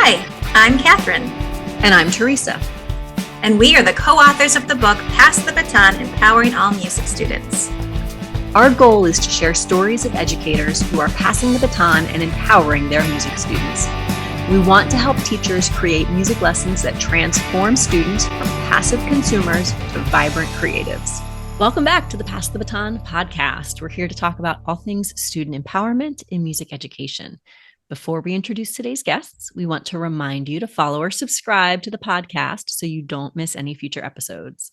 Hi, I'm Kathryn. And I'm Theresa. And we are the co-authors of the book, Pass the Baton, Empowering All Music Students. Our goal is to share stories of educators who are passing the baton and empowering their music students. We want to help teachers create music lessons that transform students from passive consumers to vibrant creatives. Welcome back to the Pass the Baton podcast. We're here to talk about all things student empowerment in music education. Before we introduce today's guests, we want to remind you to follow or subscribe to the podcast so you don't miss any future episodes.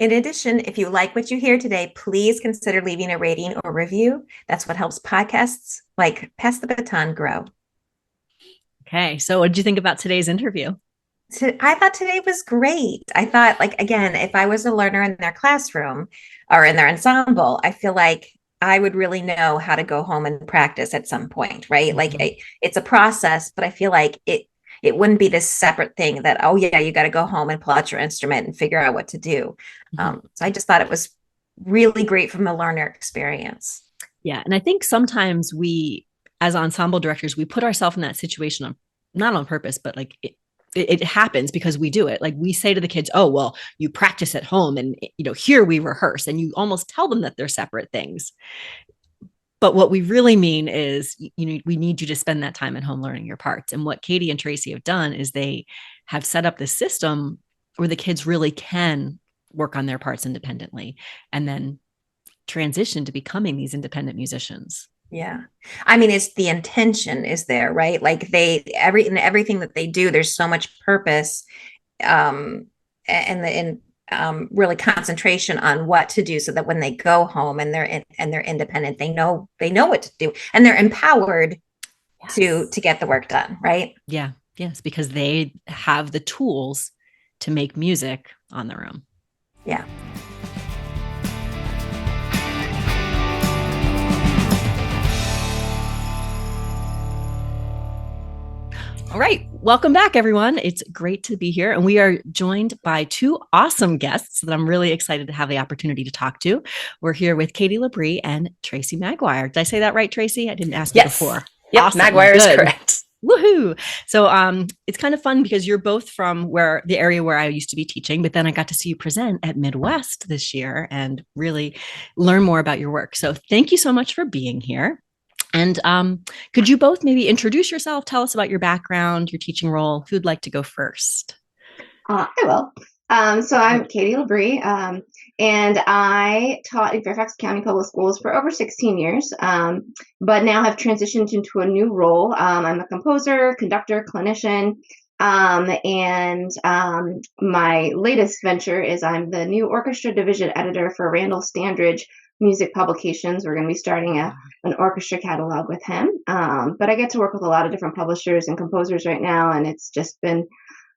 In addition, if you like what you hear today, please consider leaving a rating or review. That's what helps podcasts like Pass the Baton grow. Okay, so what did you think about today's interview? I thought today was great. I thought, again, if I was a learner in their classroom or in their ensemble, I feel like I would really know how to go home and practice at some point, right? Mm-hmm. It's a process, but I feel like it wouldn't be this separate thing that, oh yeah, you got to go home and pull out your instrument and figure out what to do. Mm-hmm. So I just thought it was really great from the learner experience. Yeah. And I think sometimes we, as ensemble directors, we put ourselves in that situation not on purpose, but it happens because we do it. Like we say to the kids, oh, well, you practice at home and, here we rehearse, and you almost tell them that they're separate things. But what we really mean is, we need you to spend that time at home learning your parts. And what Katie and Tracy have done is they have set up this system where the kids really can work on their parts independently and then transition to becoming these independent musicians. Yeah. I mean, it's the intention is there, right? Like everything that they do, there's so much purpose, and really concentration on what to do so that when they go home and they're independent, they know what to do and they're empowered to get the work done, right? Yeah. Yes, because they have the tools to make music on their own. Yeah. All right. Welcome back, everyone. It's great to be here. And we are joined by two awesome guests that I'm really excited to have the opportunity to talk to. We're here with Katie LaBrie and Tracy Magwire. Did I say that right, Tracy? I didn't ask you before. Yep, awesome. Magwire is correct. Woohoo. So it's kind of fun because you're both from the area where I used to be teaching, but then I got to see you present at Midwest this year and really learn more about your work. So thank you so much for being here. And could you both maybe introduce yourself, tell us about your background, your teaching role? Who'd like to go first? I will. So I'm Katie LaBrie, and I taught in Fairfax County Public Schools for over 16 years, but now have transitioned into a new role. I'm a composer, conductor, clinician, and my latest venture is I'm the new Orchestra Division Editor for Randall Standridge Music Publications. We're going to be starting an orchestra catalog with him. But I get to work with a lot of different publishers and composers right now, and it's just been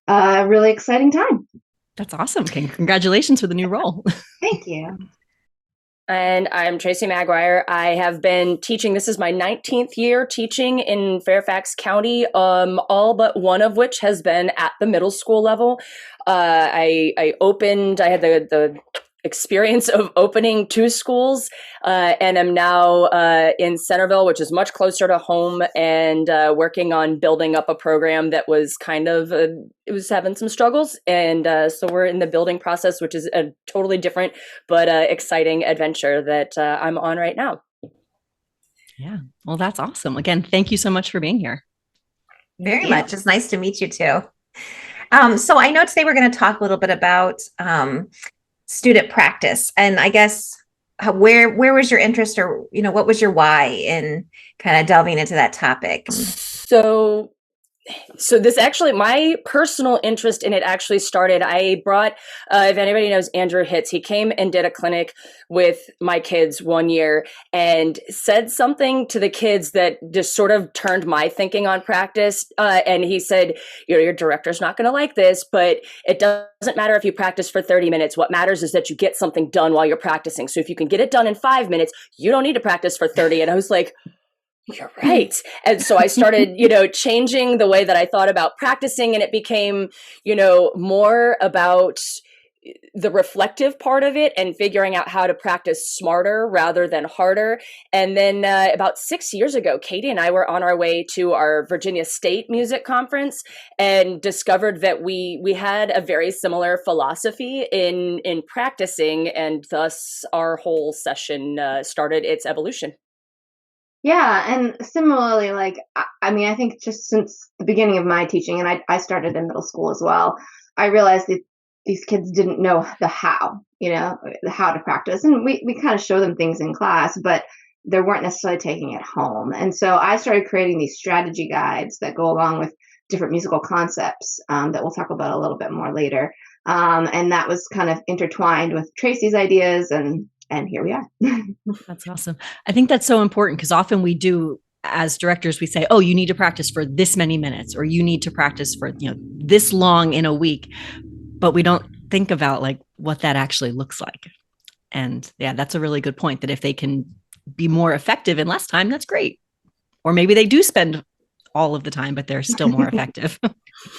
a really exciting time. That's awesome. Okay, congratulations for the new role. Thank you. And I'm Tracy Magwire. I have been teaching. This is my 19th year teaching in Fairfax County, all but one of which has been at the middle school level. I had the experience of opening two schools, and I'm now in Centerville, which is much closer to home, and working on building up a program that was it was having some struggles. And so we're in the building process, which is a totally different but exciting adventure that I'm on right now. Yeah. Well, that's awesome. Again, thank you so much for being here. Very much. It's nice to meet you too. So I know today we're going to talk a little bit about student practice, and I guess where was your interest, or what was your why in kind of delving into that topic? So this actually, my personal interest in it actually started, I brought, if anybody knows Andrew Hitz, he came and did a clinic with my kids one year and said something to the kids that just sort of turned my thinking on practice. And he said, your director's not going to like this, but it doesn't matter if you practice for 30 minutes. What matters is that you get something done while you're practicing. So if you can get it done in 5 minutes, you don't need to practice for 30. And I was like, you're right. And so I started, changing the way that I thought about practicing, and it became, more about the reflective part of it and figuring out how to practice smarter rather than harder. And then about 6 years ago, Katie and I were on our way to our Virginia State Music Conference and discovered that we had a very similar philosophy in practicing, and thus our whole session started its evolution. Yeah, and similarly, like, I mean, I think just since the beginning of my teaching, and I started in middle school as well, I realized that these kids didn't know the how, the how to practice. And we kind of show them things in class, but they weren't necessarily taking it home. And so I started creating these strategy guides that go along with different musical concepts that we'll talk about a little bit more later. And that was kind of intertwined with Tracy's ideas, and here we are. That's awesome. I think that's so important because often we do, as directors, we say, oh, you need to practice for this many minutes, or you need to practice for, this long in a week, but we don't think about like what that actually looks like. And yeah, that's a really good point, that if they can be more effective in less time, that's great. Or maybe they do spend all of the time, but they're still more effective.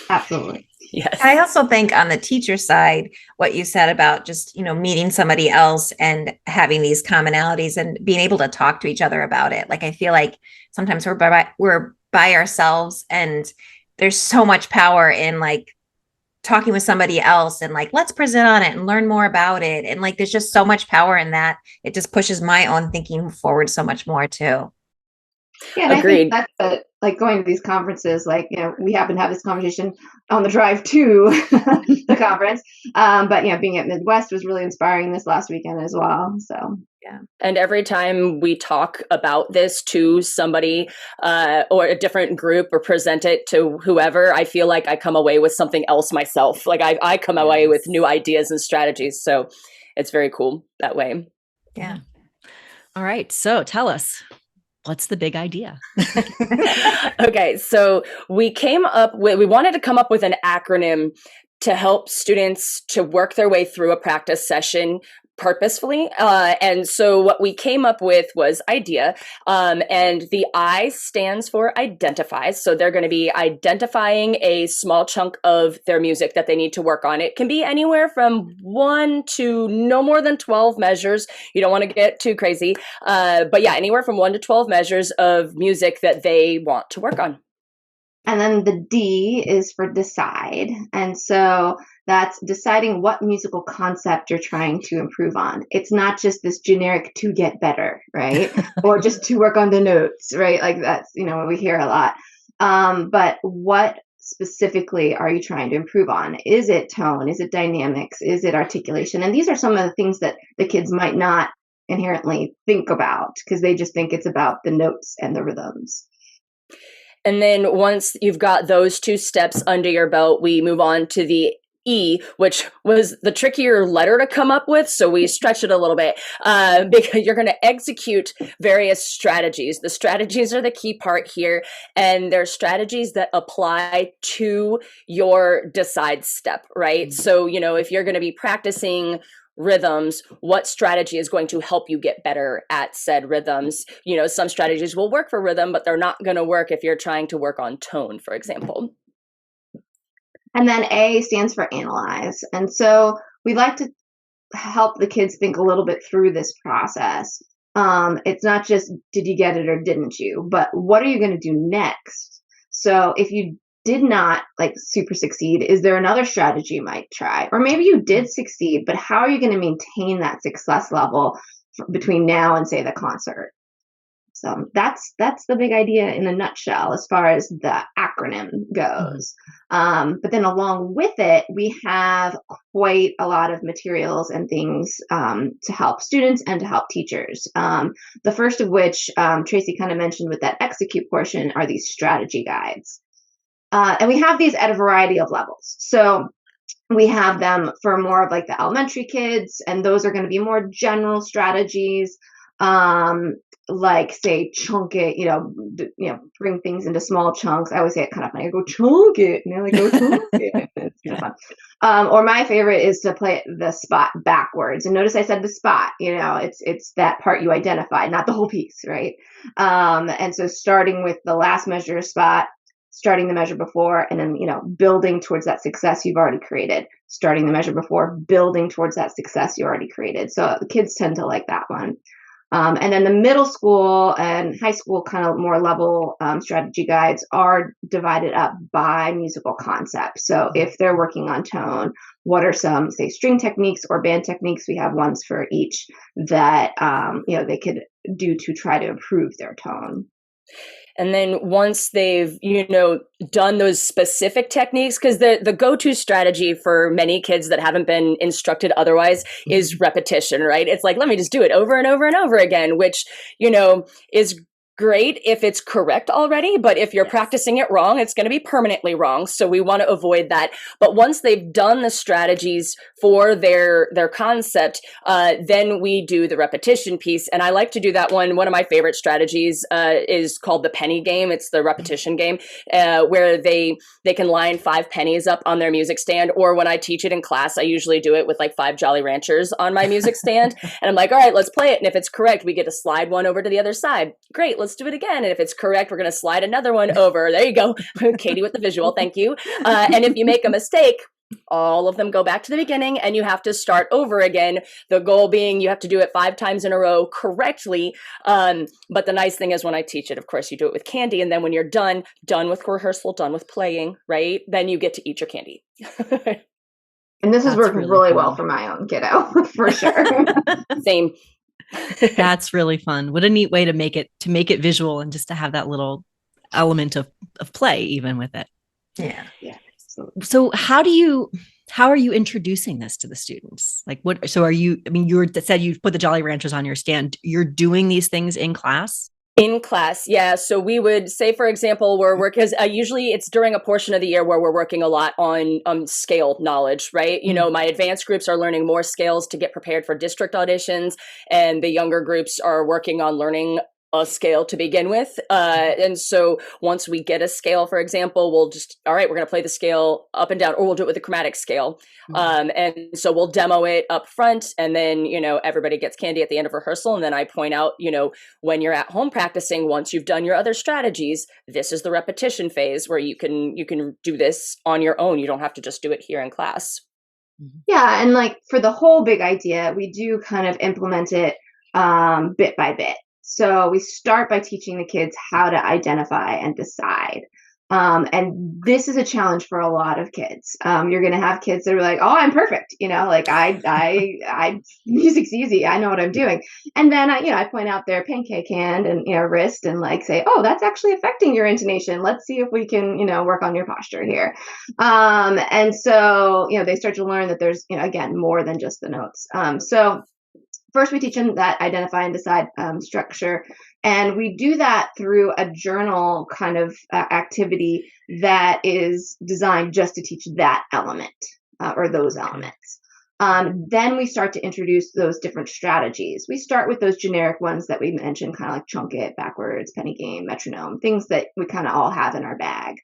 Absolutely. Yes. I also think on the teacher side, what you said about just, meeting somebody else and having these commonalities and being able to talk to each other about it. Like, I feel like sometimes we're by ourselves, and there's so much power in like talking with somebody else and like, let's present on it and learn more about it. And like, there's just so much power in that. It just pushes my own thinking forward so much more too. Yeah, and Agreed. I think that's like going to these conferences, like, we happen to have this conversation on the drive to the conference. But, being at Midwest was really inspiring this last weekend as well. So, yeah. And every time we talk about this to somebody or a different group or present it to whoever, I feel like I come away with something else myself. Like I come away with new ideas and strategies. So it's very cool that way. Yeah. All right. So tell us, what's the big idea? Okay, so we wanted to come up with an acronym to help students to work their way through a practice session purposefully. And so what we came up with was IDEA. And the I stands for identifies. So they're going to be identifying a small chunk of their music that they need to work on. It can be anywhere from 1 to no more than 12 measures. You don't want to get too crazy. But yeah, anywhere from 1 to 12 measures of music that they want to work on. And then the D is for decide. And so that's deciding what musical concept you're trying to improve on. It's not just this generic to get better, right? Or just to work on the notes, right? Like that's, what we hear a lot. But what specifically are you trying to improve on? Is it tone? Is it dynamics? Is it articulation? And these are some of the things that the kids might not inherently think about because they just think it's about the notes and the rhythms. And then once you've got those two steps under your belt, we move on to the E, which was the trickier letter to come up with. So we stretch it a little bit because you're going to execute various strategies. The strategies are the key part here. And they're strategies that apply to your decide step, right? Mm-hmm. So, if you're going to be practicing rhythms, what strategy is going to help you get better at said rhythms? Some strategies will work for rhythm, but they're not going to work if you're trying to work on tone, for example. And then A stands for analyze. And so we like to help the kids think a little bit through this process. It's not just did you get it or didn't you, but what are you going to do next? So if you did not like super succeed, is there another strategy you might try? Or maybe you did succeed, but how are you going to maintain that success level between now and say the concert? So that's the big idea in a nutshell as far as the acronym goes. But then along with it, we have quite a lot of materials and things to help students and to help teachers. The first of which Tracy kind of mentioned with that execute portion are these strategy guides. And we have these at a variety of levels. So we have them for more of like the elementary kids, and those are going to be more general strategies, like say chunk it, bring things into small chunks. I always say it kind of funny. I go chunk it, and they're like, go chunk it. It's kind of fun. Or my favorite is to play the spot backwards. And notice I said the spot. It's that part you identified, not the whole piece, right? And so starting with the last measure spot, starting the measure before, and then, building towards that success you've already created, starting the measure before, building towards that success you already created. So the kids tend to like that one. And then the middle school and high school kind of more level strategy guides are divided up by musical concepts. So if they're working on tone, what are some, say, string techniques or band techniques? We have ones for each that, they could do to try to improve their tone. And then once they've, done those specific techniques, because the go-to strategy for many kids that haven't been instructed otherwise is repetition, right? It's like, let me just do it over and over and over again, which, is great if it's correct already, but if you're practicing it wrong, it's going to be permanently wrong. So we want to avoid that. But once they've done the strategies for their concept, then we do the repetition piece. And I like to do that one. One of my favorite strategies is called the penny game. It's the repetition game, where they can line 5 pennies up on their music stand. Or when I teach it in class, I usually do it with like 5 Jolly Ranchers on my music stand. And I'm like, all right, let's play it. And if it's correct, we get to slide one over to the other side. Great. Let's do it again. And if it's correct, we're going to slide another one over. There you go. Katie with the visual. Thank you. And if you make a mistake, all of them go back to the beginning and you have to start over again. The goal being you have to do it 5 times in a row correctly. But the nice thing is when I teach it, of course, you do it with candy. And then when you're done with rehearsal, done with playing, right? Then you get to eat your candy. And this has worked really well for my own kiddo, for sure. Same. That's really fun. What a neat way to make it visual and just to have that little element of play even with it. Yeah. So how are you introducing this to the students? Like so are you, you said you put the Jolly Ranchers on your stand. You're doing these things in class? In class, yeah. So we would say, for example, we're working, because usually it's during a portion of the year where we're working a lot on scale knowledge, right? My advanced groups are learning more scales to get prepared for district auditions, and the younger groups are working on learning a scale to begin with. And so once we get a scale, for example, we'll just, all right, we're going to play the scale up and down, or we'll do it with the chromatic scale. And so we'll demo it up front, and then, everybody gets candy at the end of rehearsal. And then I point out, when you're at home practicing, once you've done your other strategies, this is the repetition phase where you can do this on your own. You don't have to just do it here in class. Yeah. And like for the whole big idea, we do kind of implement it bit by bit. So we start by teaching the kids how to identify and decide. And this is a challenge for a lot of kids. You're going to have kids that are like, oh, I'm perfect. Like I music's easy. I know what I'm doing. And then I point out their pancake hand and, wrist and like say, oh, that's actually affecting your intonation. Let's see if we can, work on your posture here. And so, they start to learn that there's, again, more than just the notes. So first, we teach them that identify and decide structure. And we do that through a journal kind of activity that is designed just to teach that element or those elements. Then we start to introduce those different strategies. We start with those generic ones that we mentioned, kind of like chunk it, backwards, penny game, metronome, things that we kind of all have in our bag.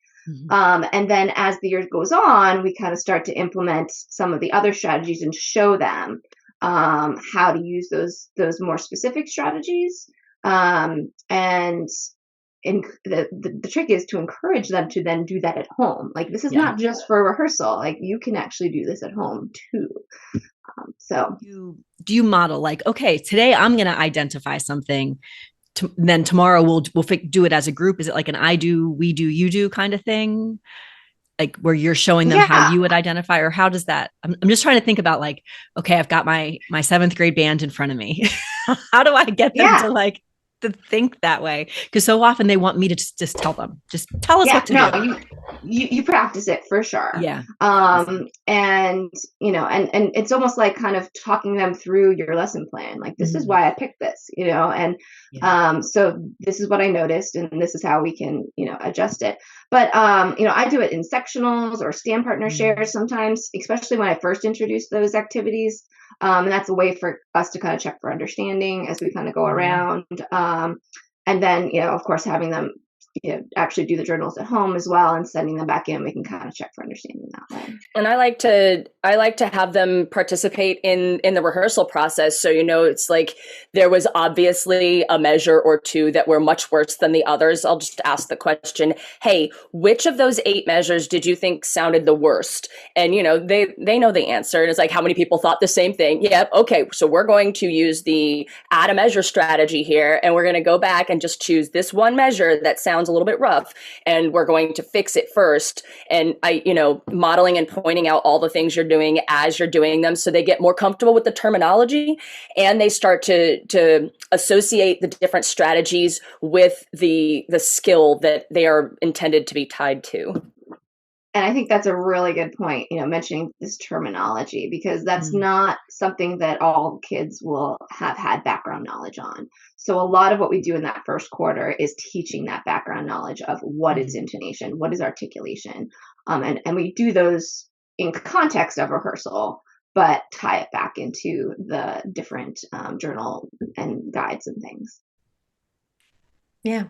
And then as the year goes on, we kind of start to implement some of the other strategies and show them how to use those more specific strategies. And the trick is to encourage them to then do that at home. Like this is not just for rehearsal. Like you can actually do this at home too. So do you model like, okay, today I'm going to identify something. Then tomorrow we'll do it as a group. Is it like an I do, we do, you do kind of thing? Like where you're showing them how you would identify, or how does that, I'm just trying to think about like, okay, I've got my 7th grade band in front of me. How do I get them to think that way? Because so often they want me to just tell them, just tell us what to do. You practice it for sure. Yeah. And and it's almost like kind of talking them through your lesson plan. Like this is why I picked this, and so this is what I noticed, and this is how we can, adjust it. But I do it in sectionals or stand partner shares sometimes, especially when I first introduce those activities. And that's a way for us to kind of check for understanding as we kind of go around. And then, of course, having them actually do the journals at home as well, and sending them back in, we can kind of check for understanding that way. And I like to have them participate in the rehearsal process. So, it's like there was obviously a measure or two that were much worse than the others. I'll just ask the question, hey, which of those 8 measures did you think sounded the worst? And, they know the answer. And it's like, how many people thought the same thing? Yep. Okay. So we're going to use the add a measure strategy here. And we're going to go back and just choose this one measure that sounds a little bit rough. And we're going to fix it first. And modeling and pointing out all the things you're doing as you're doing them, so they get more comfortable with the terminology, and they start to associate the different strategies with the skill that they are intended to be tied to. And I think that's a really good point, mentioning this terminology, because that's not something that all kids will have had background knowledge on. So a lot of what we do in that first quarter is teaching that background knowledge of what is intonation, what is articulation. And we do those in context of rehearsal, but tie it back into the different journal and guides and things. Yeah.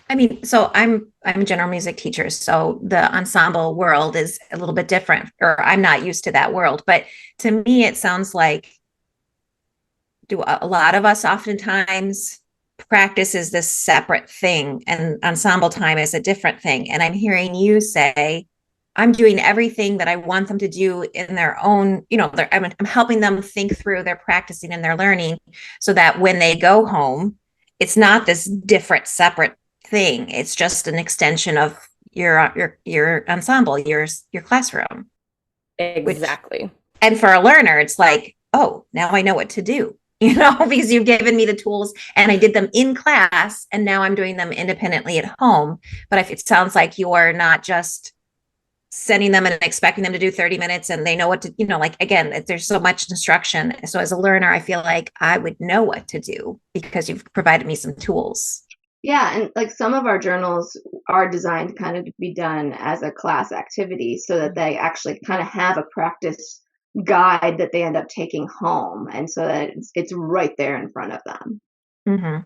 I mean, so I'm a general music teacher, so the ensemble world is a little bit different, or I'm not used to that world. But to me, it sounds like a lot of us oftentimes practice is this separate thing, and ensemble time is a different thing. And I'm hearing you say, I'm doing everything that I want them to do in their own, I'm helping them think through their practicing and their learning, so that when they go home, it's not this different, separate thing. It's just an extension of your ensemble, your classroom. Exactly. And for a learner, it's like, oh, now I know what to do, because you've given me the tools and I did them in class, and now I'm doing them independently at home. But if it sounds like you are not just sending them and expecting them to do 30 minutes and they know what to, again, there's so much instruction. So as a learner, I feel like I would know what to do because you've provided me some tools. Yeah. And like some of our journals are designed kind of to be done as a class activity, so that they actually kind of have a practice guide that they end up taking home. And so that it's right there in front of them. Mm-hmm.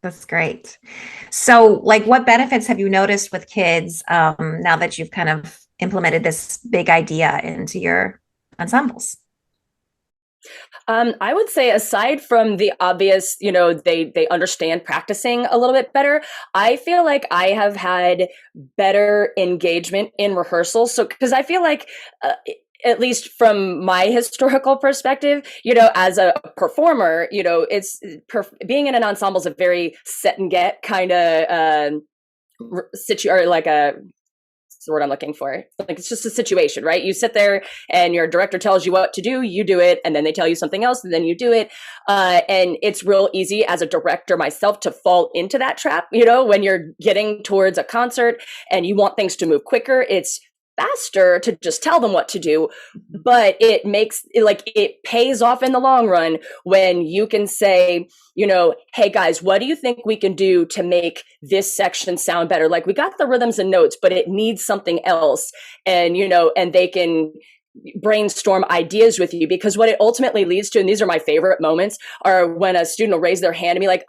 That's great. So, what benefits have you noticed with kids now that you've kind of implemented this big idea into your ensembles? I would say, aside from the obvious, they understand practicing a little bit better, I feel like I have had better engagement in rehearsals. So, because I feel like at least from my historical perspective, as a performer, being in an ensemble is a very set and get kind of or like what's the word I'm looking for? Like, it's just a situation, right? You sit there and your director tells you what to do, you do it, and then they tell you something else, and then you do it. And it's real easy as a director myself to fall into that trap, when you're getting towards a concert and you want things to move quicker. It's faster to just tell them what to do, but it pays off in the long run when you can say, hey guys, what do you think we can do to make this section sound better? Like, we got the rhythms and notes, but it needs something else. And, and they can brainstorm ideas with you, because what it ultimately leads to, and these are my favorite moments, are when a student will raise their hand and be like,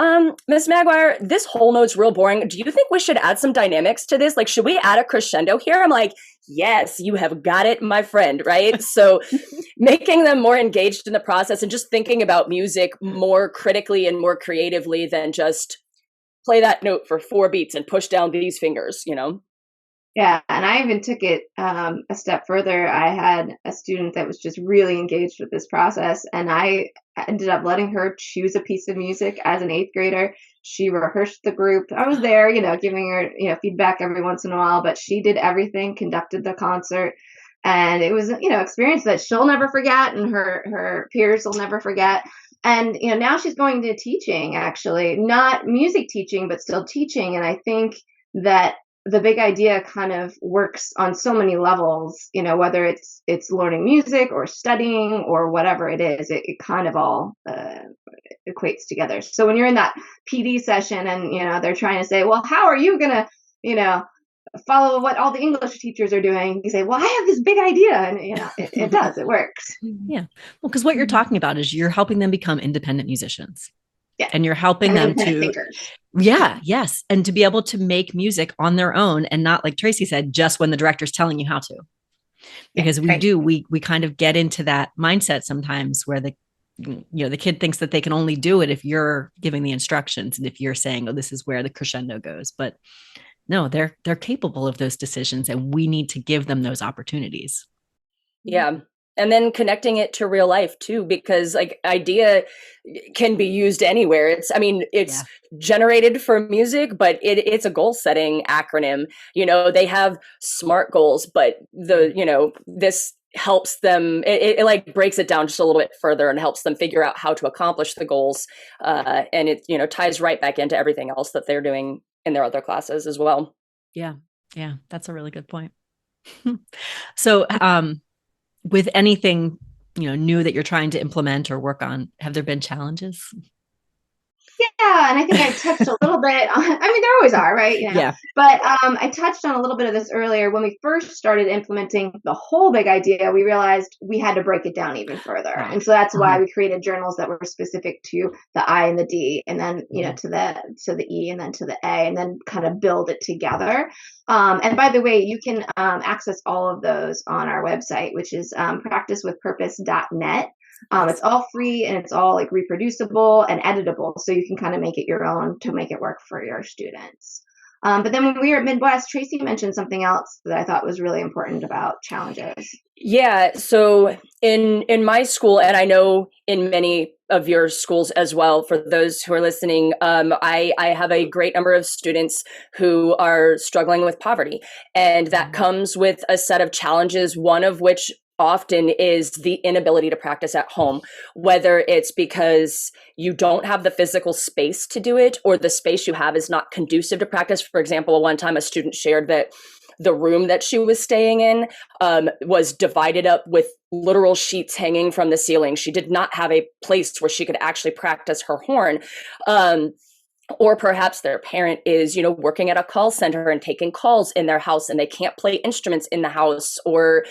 Miss Magwire, this whole note's real boring. Do you think we should add some dynamics to this? Like, should we add a crescendo here? I'm like, yes, you have got it, my friend, right? So making them more engaged in the process and just thinking about music more critically and more creatively than just play that note for 4 beats and push down these fingers, Yeah, and I even took it a step further. I had a student that was just really engaged with this process, and I ended up letting her choose a piece of music as an 8th grader. She rehearsed the group. I was there, giving her, feedback every once in a while, but she did everything, conducted the concert. And it was, experience that she'll never forget, and her peers will never forget. And, now she's going to teaching, actually, not music teaching, but still teaching. And I think that the big idea kind of works on so many levels, whether it's learning music or studying or whatever it is, it kind of all equates together. So when you're in that PD session and, they're trying to say, well, how are you going to, follow what all the English teachers are doing? You say, well, I have this big idea. And, it does, it works. Yeah. Well, because what you're talking about is you're helping them become independent musicians. Yeah. And you're helping them to, thinkers. Yeah, yes. And to be able to make music on their own and not, like Tracy said, just when the director's telling you how to. Because we kind of get into that mindset sometimes where the kid thinks that they can only do it if you're giving the instructions and if you're saying, oh, this is where the crescendo goes. But no, they're capable of those decisions, and we need to give them those opportunities. Yeah. And then connecting it to real life too, because like idea can be used anywhere. It's generated for music, but it's a goal setting acronym. They have SMART goals, but this helps them. It like breaks it down just a little bit further and helps them figure out how to accomplish the goals. And it, ties right back into everything else that they're doing in their other classes as well. Yeah. Yeah. That's a really good point. So, with anything, new that you're trying to implement or work on, have there been challenges? Yeah, and I think I touched a little bit on, there always are, right? Yeah. But I touched on a little bit of this earlier. When we first started implementing the whole big idea, we realized we had to break it down even further. Right. And so that's why we created journals that were specific to the I and the D, and then, to the E, and then to the A, and then kind of build it together. And by the way, you can access all of those on our website, which is practicewithpurpose.net. It's all free, and it's all like reproducible and editable, so you can kind of make it your own to make it work for your students. But then when we were at Midwest, Tracy mentioned something else that I thought was really important about challenges. Yeah. So in my school, and I know in many of your schools as well, for those who are listening, I have a great number of students who are struggling with poverty, and that comes with a set of challenges, one of which often is the inability to practice at home, whether it's because you don't have the physical space to do it, or the space you have is not conducive to practice. For example, one time a student shared that the room that she was staying in was divided up with literal sheets hanging from the ceiling. She did not have a place where she could actually practice her horn. Or perhaps their parent is, working at a call center and taking calls in their house, and they can't play instruments in the house. Or,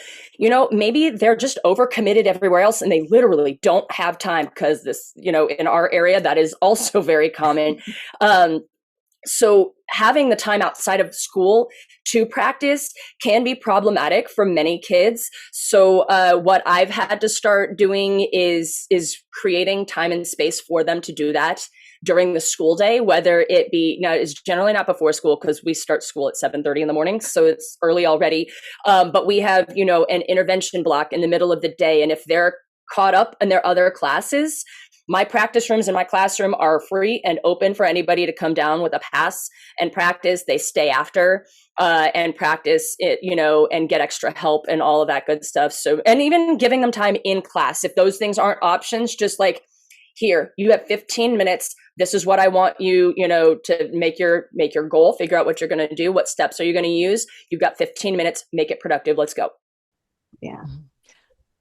maybe they're just overcommitted everywhere else and they literally don't have time, because this, in our area, that is also very common. So having the time outside of school to practice can be problematic for many kids. So what I've had to start doing is creating time and space for them to do that during the school day, whether it be, now it's generally not before school because we start school at 7:30 in the morning. So it's early already. But we have, an intervention block in the middle of the day. And if they're caught up in their other classes, my practice rooms in my classroom are free and open for anybody to come down with a pass and practice. They stay after and practice it, and get extra help and all of that good stuff. So, and even giving them time in class, if those things aren't options, just like, here, you have 15 minutes. This is what I want you, to make your goal, figure out what you're going to do. What steps are you going to use? You've got 15 minutes, make it productive. Let's go. Yeah.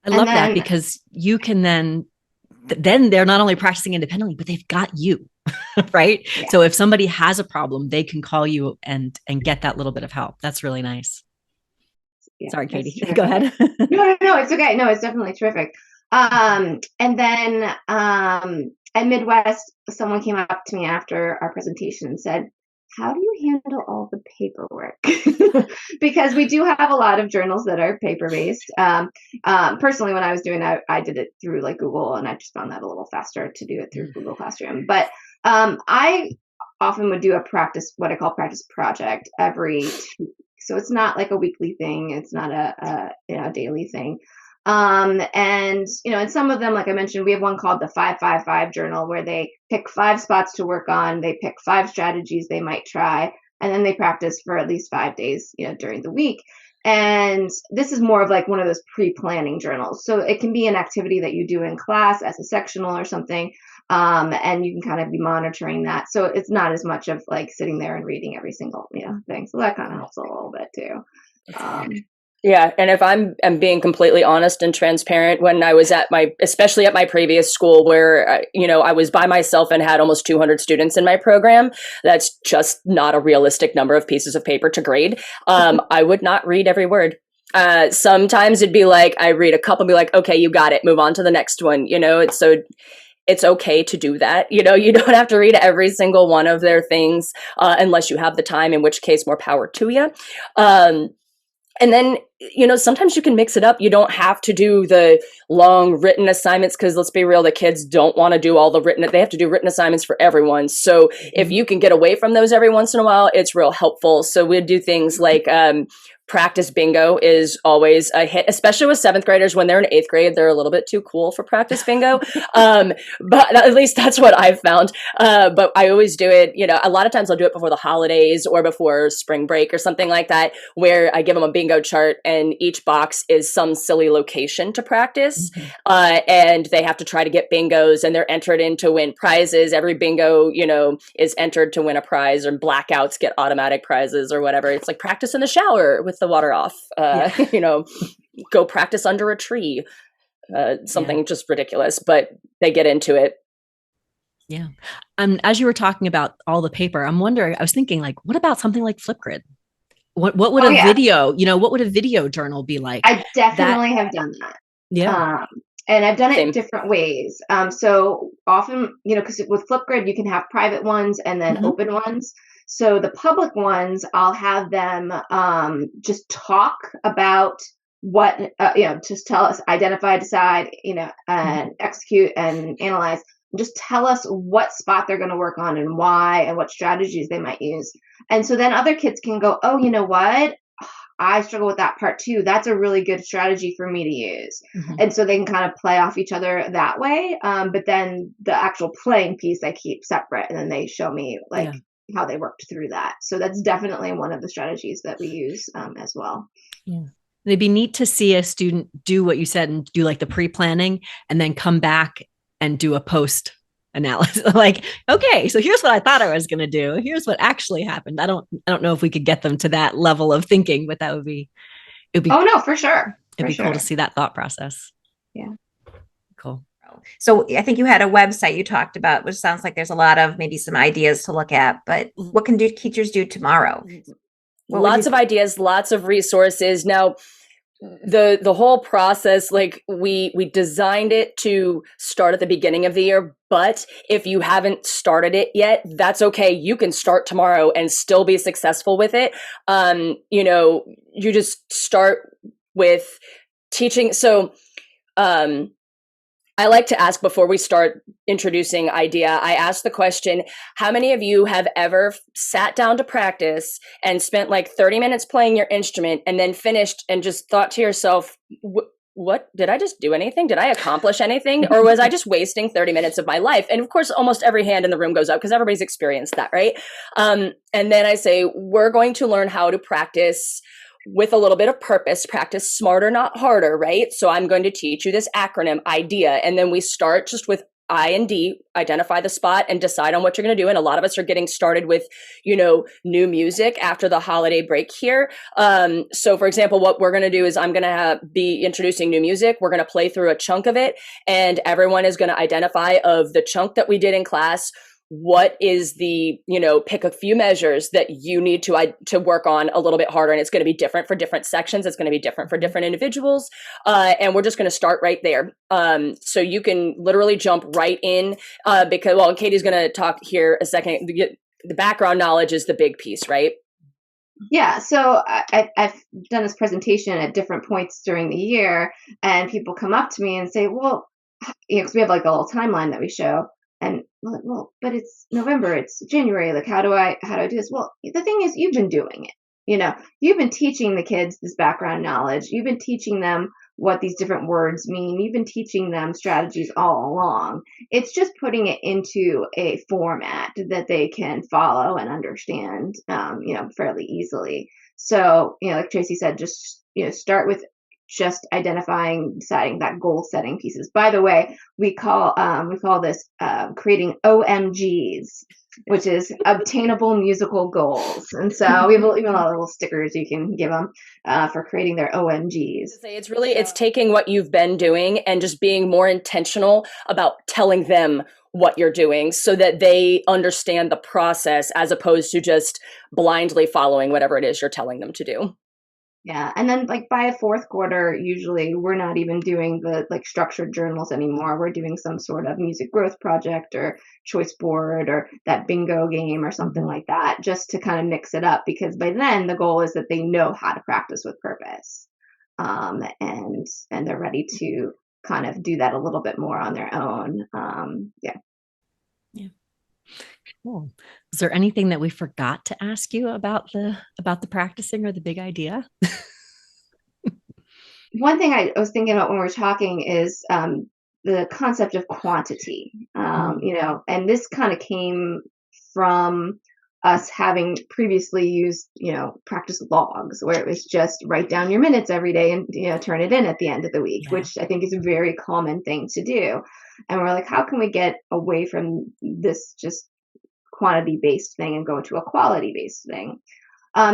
I love that, because you can then they're not only practicing independently, but they've got you, right? Yeah. So if somebody has a problem, they can call you and get that little bit of help. That's really nice. Yeah, sorry, Katie, go ahead. No, it's okay. No, it's definitely terrific. And then at Midwest, someone came up to me after our presentation and said, how do you handle all the paperwork? Because we do have a lot of journals that are paper-based. Personally, when I was doing that, I did it through like Google, and I just found that a little faster to do it through Google Classroom. But I often would do what I call practice project every 2 weeks. So it's not like a weekly thing. It's not a daily thing. And some of them, like I mentioned, we have one called the 5-5-5 journal, where they pick 5 spots to work on. They pick 5 strategies they might try, and then they practice for at least 5 days, during the week. And this is more of like one of those pre-planning journals. So it can be an activity that you do in class as a sectional or something. And you can kind of be monitoring that. So it's not as much of like sitting there and reading every single, thing. So that kind of helps a little bit too. Yeah. And if I'm being completely honest and transparent, when I was especially at my previous school where, I was by myself and had almost 200 students in my program, that's just not a realistic number of pieces of paper to grade. I would not read every word. Sometimes it'd be like, I read a couple and be like, okay, you got it. Move on to the next one. It's so it's okay to do that. You don't have to read every single one of their things unless you have the time, in which case more power to you. And then, sometimes you can mix it up. You don't have to do the long written assignments, because let's be real, the kids don't want to do all the written. They have to do written assignments for everyone. So if you can get away from those every once in a while, it's real helpful. So we'd do things like practice bingo is always a hit, especially with 7th graders. When they're in 8th grade, they're a little bit too cool for practice bingo. But at least that's what I've found. But I always do it, a lot of times I'll do it before the holidays or before spring break or something like that, where I give them a bingo chart and each box is some silly location to practice. And they have to try to get bingos, and they're entered in to win prizes. Every bingo, is entered to win a prize, or blackouts get automatic prizes or whatever. It's like practice in the shower with the water off, go practice under a tree, something just ridiculous, but they get into it. Yeah. As you were talking about all the paper, I was thinking, like, what about something like Flipgrid? What would video, what would a video journal be like? I definitely have done that. Yeah. And I've done it different ways. So often, because with Flipgrid, you can have private ones and then open ones. So the public ones, I'll have them just talk about what, just tell us, identify, decide, and execute and analyze. Just tell us what spot they're going to work on and why and what strategies they might use. And so then other kids can go, oh, you know what? I struggle with that part too. That's a really good strategy for me to use. And so they can kind of play off each other that way. But then the actual playing piece I keep separate, and then they show me how they worked through that. So that's definitely one of the strategies that we use as well. Yeah. It'd be neat to see a student do what you said and do like the pre-planning and then come back and do a post analysis. Like, okay, so here's what I thought I was going to do. Here's what actually happened. I don't know if we could get them to that level of thinking, but it'd be. Oh no, for sure. It'd be cool to see that thought process. Yeah. Cool. So I think you had a website you talked about, which sounds like there's a lot of maybe some ideas to look at, but what can teachers do tomorrow? Lots of ideas, lots of resources. Now, the whole process, like we designed it to start at the beginning of the year, but if you haven't started it yet, that's okay. You can start tomorrow and still be successful with it. You just start with teaching. So, I like to ask before we start introducing idea, I ask the question, how many of you have ever sat down to practice and spent like 30 minutes playing your instrument and then finished and just thought to yourself, what, did I just do anything? Did I accomplish anything? Or was I just wasting 30 minutes of my life? And of course, almost every hand in the room goes up because everybody's experienced that, right? And then I say, we're going to learn how to practice with a little bit of purpose, practice smarter, not harder, right? So I'm going to teach you this acronym idea. And then we start just with I and D, identify the spot and decide on what you're going to do. And a lot of us are getting started with, new music after the holiday break here. So for example, what we're going to do is I'm going to be introducing new music. We're going to play through a chunk of it, and everyone is going to identify of the chunk that we did in class. What is the, pick a few measures that you need to work on a little bit harder. And it's going to be different for different sections. It's going to be different for different individuals. And we're just going to start right there. So you can literally jump right in because, Katie's going to talk here a second. The background knowledge is the big piece, right? Yeah, so I've done this presentation at different points during the year, and people come up to me and say, well, because we have like a little timeline that we show. And well, but it's November, it's January. Like, how do I do this? Well, the thing is, you've been doing it. You've been teaching the kids this background knowledge. You've been teaching them what these different words mean. You've been teaching them strategies all along. It's just putting it into a format that they can follow and understand, fairly easily. So, like Tracy said, just, start with just identifying, deciding that goal setting pieces. By the way, we call this creating OMGs, which is obtainable musical goals. And so we have even a lot of little stickers you can give them for creating their OMGs. It's taking what you've been doing and just being more intentional about telling them what you're doing so that they understand the process as opposed to just blindly following whatever it is you're telling them to do. Yeah. And then like by fourth quarter, usually we're not even doing the like structured journals anymore. We're doing some sort of music growth project or choice board or that bingo game or something like that, just to kind of mix it up, because by then the goal is that they know how to practice with purpose. And they're ready to kind of do that a little bit more on their own. Yeah. Cool. Was there anything that we forgot to ask you about the practicing or the big idea? One thing I was thinking about when we were talking is the concept of quantity. And this kind of came from us having previously used, practice logs, where it was just write down your minutes every day and, turn it in at the end of the week, which I think is a very common thing to do. And we're like, how can we get away from this just quantity-based thing and go to a quality-based thing?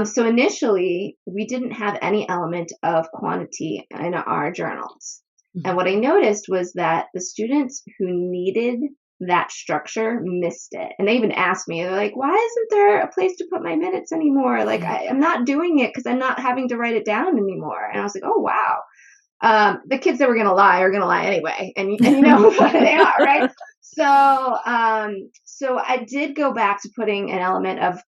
So initially, we didn't have any element of quantity in our journals. Mm-hmm. And what I noticed was that the students who needed that structure missed it. And they even asked me, they're like, why isn't there a place to put my minutes anymore? Like, I'm not doing it because I'm not having to write it down anymore. And I was like, oh, wow. The kids that were going to lie are going to lie anyway. And you know they are, right? So I did go back to putting an element of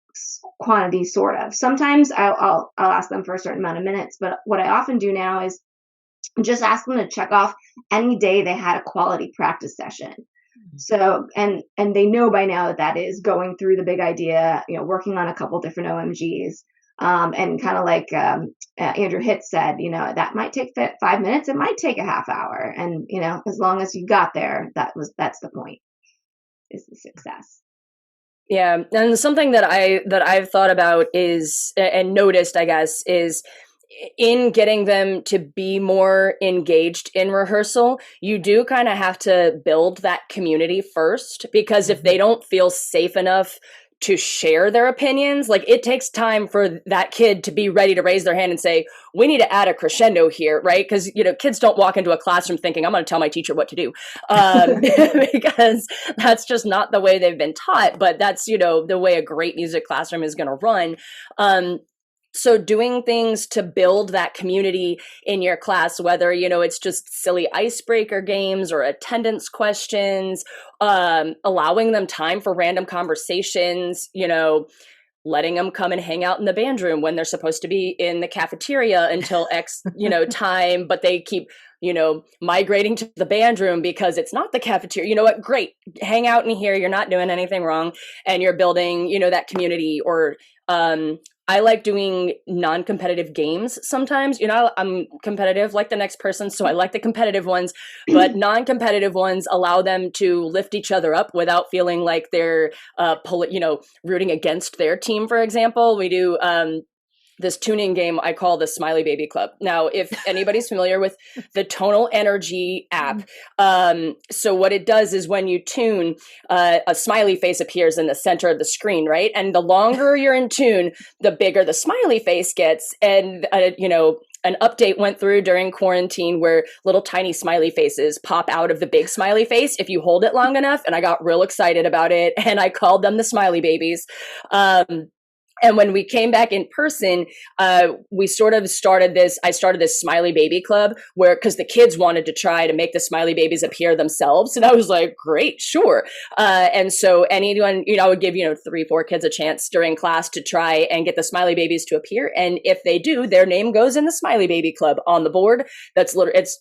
quantity, sort of. Sometimes I'll ask them for a certain amount of minutes, but what I often do now is just ask them to check off any day they had a quality practice session. So, and they know by now that is going through the big idea, working on a couple different OMGs. And kind of like Andrew Hitz said, that might take 5 minutes. It might take a half hour. And, as long as you got there, that's the point, is the success. Yeah. And something that I've thought about is, and noticed, I guess, is in getting them to be more engaged in rehearsal, you do kind of have to build that community first, because if they don't feel safe enough to share their opinions, like it takes time for that kid to be ready to raise their hand and say, we need to add a crescendo here, right? Because, kids don't walk into a classroom thinking, I'm going to tell my teacher what to do, because that's just not the way they've been taught. But that's, the way a great music classroom is going to run. So doing things to build that community in your class, whether, it's just silly icebreaker games or attendance questions, allowing them time for random conversations, letting them come and hang out in the band room when they're supposed to be in the cafeteria until X, time, but they keep, migrating to the band room because it's not the cafeteria. You know what? Great. Hang out in here. You're not doing anything wrong. And you're building, that community. Or, I like doing non-competitive games sometimes. I'm competitive like the next person, so I like the competitive ones, but non-competitive ones allow them to lift each other up without feeling like they're, rooting against their team, for example. We do this tuning game I call the Smiley Baby Club. Now, if anybody's familiar with the Tonal Energy app, so what it does is when you tune, a smiley face appears in the center of the screen, right? And the longer you're in tune, the bigger the smiley face gets. And, an update went through during quarantine where little tiny smiley faces pop out of the big smiley face if you hold it long enough. And I got real excited about it, and I called them the Smiley Babies. And when we came back in person, we sort of I started this Smiley Baby Club because the kids wanted to try to make the Smiley Babies appear themselves. And I was like, great, sure. And so anyone, I would give, 3-4 kids a chance during class to try and get the Smiley Babies to appear. And if they do, their name goes in the Smiley Baby Club on the board. It's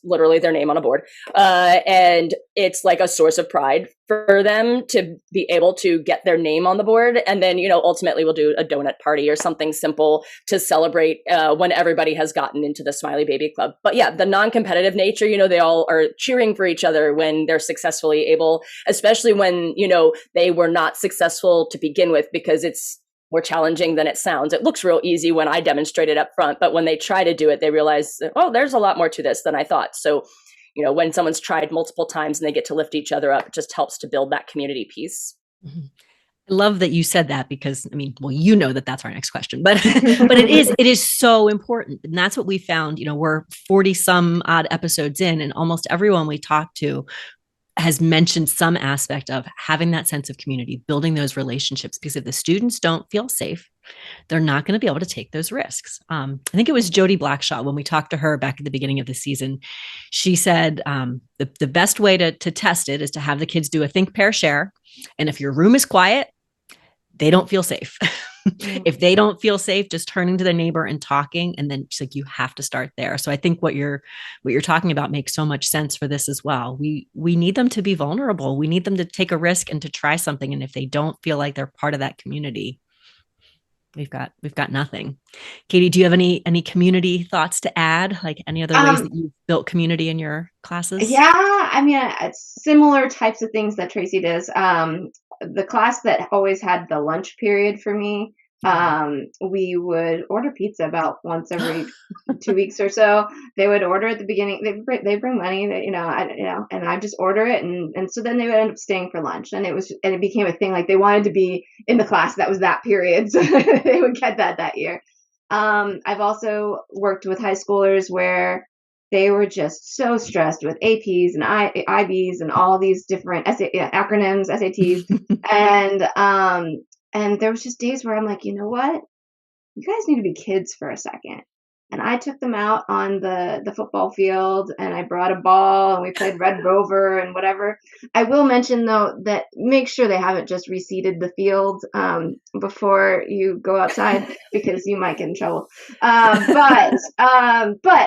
literally their name on a board. And it's like a source of pride for them to be able to get their name on the board. And then, ultimately we'll do a donut party or something simple to celebrate when everybody has gotten into the Smiley Baby Club. But yeah, the non-competitive nature, they all are cheering for each other when they're successfully able, especially when, they were not successful to begin with, because it's more challenging than it sounds. It looks real easy when I demonstrate it up front, but when they try to do it, they realize, oh, there's a lot more to this than I thought. So when someone's tried multiple times and they get to lift each other up, it just helps to build that community piece. Mm-hmm. I love that you said that, because that's our next question, but it is so important. And that's what we found. We're 40 some odd episodes in, and almost everyone we talked to has mentioned some aspect of having that sense of community, building those relationships, because if the students don't feel safe, they're not going to be able to take those risks. I think it was Jody Blackshaw, when we talked to her back at the beginning of the season, she said the best way to test it is to have the kids do a think, pair, share. And if your room is quiet, they don't feel safe. If they don't feel safe, just turning to the neighbor and talking, and then she's like, you have to start there. So I think what you're talking about makes so much sense for this as well. We need them to be vulnerable. We need them to take a risk and to try something. And if they don't feel like they're part of that community, we've got nothing. Katie, do you have any community thoughts to add? Like any other ways that you've built community in your classes? Yeah, I mean, similar types of things that Tracy does. The class that always had the lunch period for me, we would order pizza about once every 2 weeks or so. They would order at the beginning. They bring money, and I just order it, and so then they would end up staying for lunch, and it became a thing. Like they wanted to be in the class that was that period, so they would get that year. I've also worked with high schoolers where they were just so stressed with APs and IBs and all these different acronyms, SATs. And there was just days where I'm like, you know what? You guys need to be kids for a second. And I took them out on the football field, and I brought a ball, and we played Red Rover and whatever. I will mention, though, that make sure they haven't just reseeded the field before you go outside, because you might get in trouble. But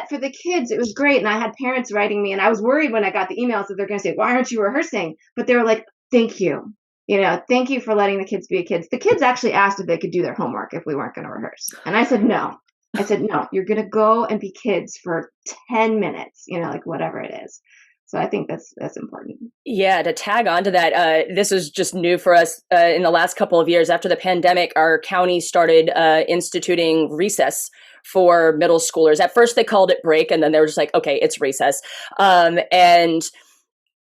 for the kids, it was great. And I had parents writing me, and I was worried when I got the emails that they're going to say, why aren't you rehearsing? But they were like, thank you. Thank you for letting the kids be kids. The kids actually asked if they could do their homework if we weren't going to rehearse. And I said, no. No, you're going to go and be kids for 10 minutes, like whatever it is. So I think that's important. Yeah, to tag on to that, this is just new for us in the last couple of years. After the pandemic, our county started instituting recess for middle schoolers. At first they called it break, and then they were just like, okay, it's recess. And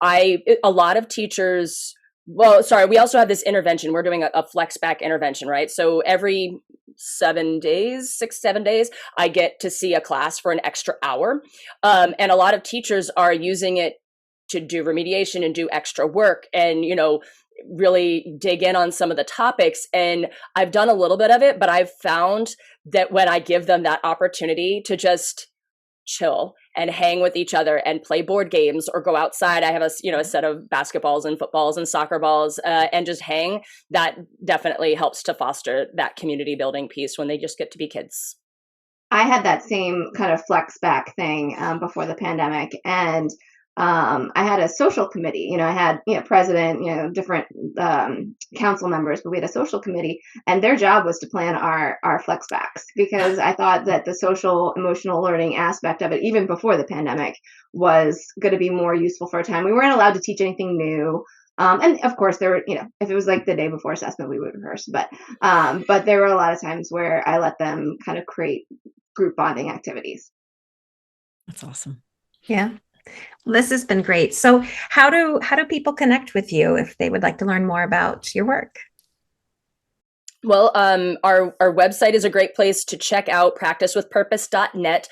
a lot of teachers, we also have this intervention. We're doing a flex back intervention, right? So every 6-7 days, I get to see a class for an extra hour. And a lot of teachers are using it to do remediation and do extra work and, really dig in on some of the topics. And I've done a little bit of it, but I've found that when I give them that opportunity to just chill and hang with each other and play board games or go outside. I have a set of basketballs and footballs and soccer balls and just hang. That definitely helps to foster that community building piece when they just get to be kids. I had that same kind of flex back thing before the pandemic, and I had a social committee. I had president, different council members, but we had a social committee, and their job was to plan our flex backs, because I thought that the social emotional learning aspect of it, even before the pandemic, was going to be more useful for a time. We weren't allowed to teach anything new. And of course there were, if it was like the day before assessment, we would rehearse, but there were a lot of times where I let them kind of create group bonding activities. That's awesome. Yeah. Well, this has been great. So how do people connect with you if they would like to learn more about your work? Well, our website is a great place to check out practicewithpurpose.net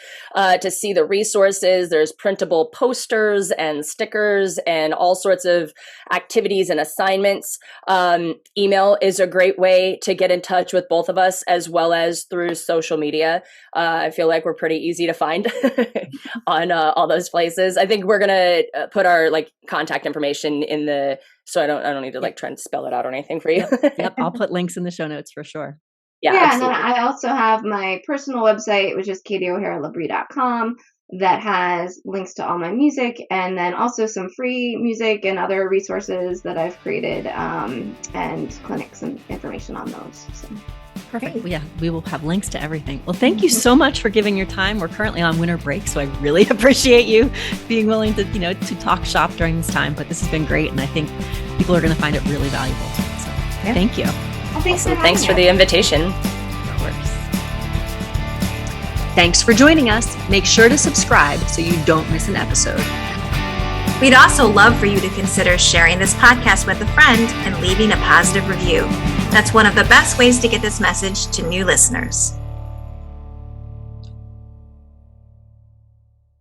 to see the resources. There's printable posters and stickers and all sorts of activities and assignments. Email is a great way to get in touch with both of us, as well as through social media. I feel like we're pretty easy to find on all those places. I think we're going to put our contact information in the, so I don't need to try and spell it out or anything for you. Yep. I'll put links in the show notes for sure. Yeah. And then I also have my personal website, which is katieoharalabrie.com, that has links to all my music, and then also some free music and other resources that I've created, and clinics and information on those. So. Perfect. Well, yeah, we will have links to everything. Well, thank you so much for giving your time. We're currently on winter break, so I really appreciate you being willing to, to talk shop during this time. But this has been great, and I think people are going to find it really valuable. So Thank you. Well, thanks for the invitation. Of course. Thanks for joining us. Make sure to subscribe so you don't miss an episode. We'd also love for you to consider sharing this podcast with a friend and leaving a positive review. That's one of the best ways to get this message to new listeners.